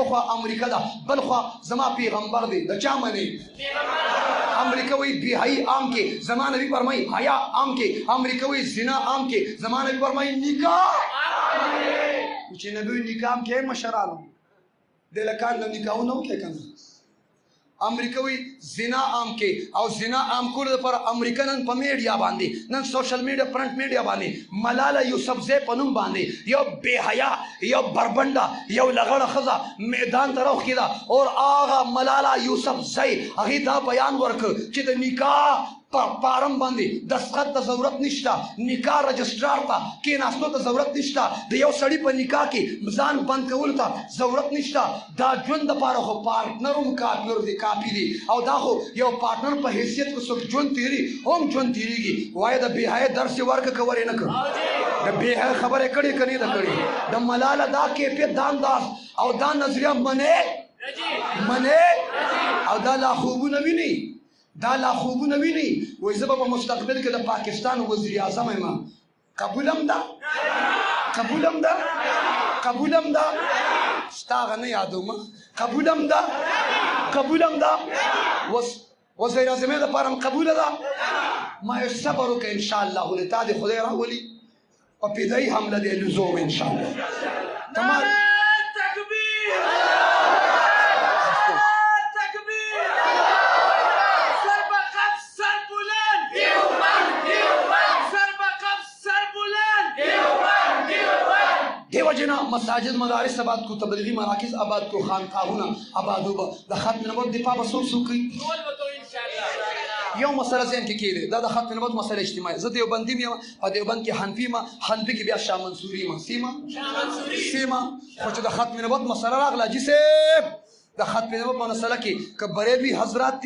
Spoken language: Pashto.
خوا امریکا ده بل خوا زما پیغمبر دی د چا منی امریکا وی بی عام کې زما نبی فرمایي حیا عام کې امریکا وی زنا عام کې زما نبی فرمایي نکاح چې نبی نکاح عام کې مشرانو د لکان د نکاحونو کې کنه امریکا وی زنا عام کې او زنا عام کول لپاره امریکا نن په میډیا باندې نن سوشل میډیا پرنٹ میډیا باندې ملاله یوسفزئی په نوم باندې یو بے حیا یو بربنده یو لغړه ښځه میدان ته راوښکې ده او هغه ملاله یوسفزئی هغې دا بیان ورکړ چې د نکاح پارم باندې دستخط ته ضرورت نشته نکاح رجسټرار ته کېناستو ته ضرورت نشته د یو سړي په نکاح کې ځان بند کولو ته ضرورت نشته دا ژوند دپاره خو پارټنر هم کافي دی او دا خو یو پارټنر په حیثیت کې څوک ژوند تېري هم ژوند تېرېږي وایه د بې حیا درس یې ورکړه که ورې نه کړ د بې حیا خبره یې کړې که نه ده کړې د ملاله دا کیفیت دا انداز او دا نظریه منې او دا لا خوبونه ویني دا لا خوبونه ویني وایي زه به په مستقبل کې د پاکستان وزیر اعظم یم قبولم ده قبولم ده قبولم ده ستا هغه نه یادوم قبولم ده قبولم ده وزیر اعظم یې دپاره هم قبوله ده ما یو صبر وکړه انشاءالله لتا دې خدای راولي په فدایي حمله دې لزوم انشاءالله تمام وجنا مساجد مدارس آباد کو تبلیغی مراکز آباد کو خانقاهونه آبادو به د ختم نبوت دفاع به څوک کوي یو مسله ذهن کې کېږي دا د ختم نبوت مسله اجتماعي زه دیوبندي یم په دیوبند کې حنفي یم حنفي کې بیا شاه منصوري یم سیمه خو چې د ختم نبوت مسله راغله جسه د ختم نبوت مسله کې که بریلوي حضرات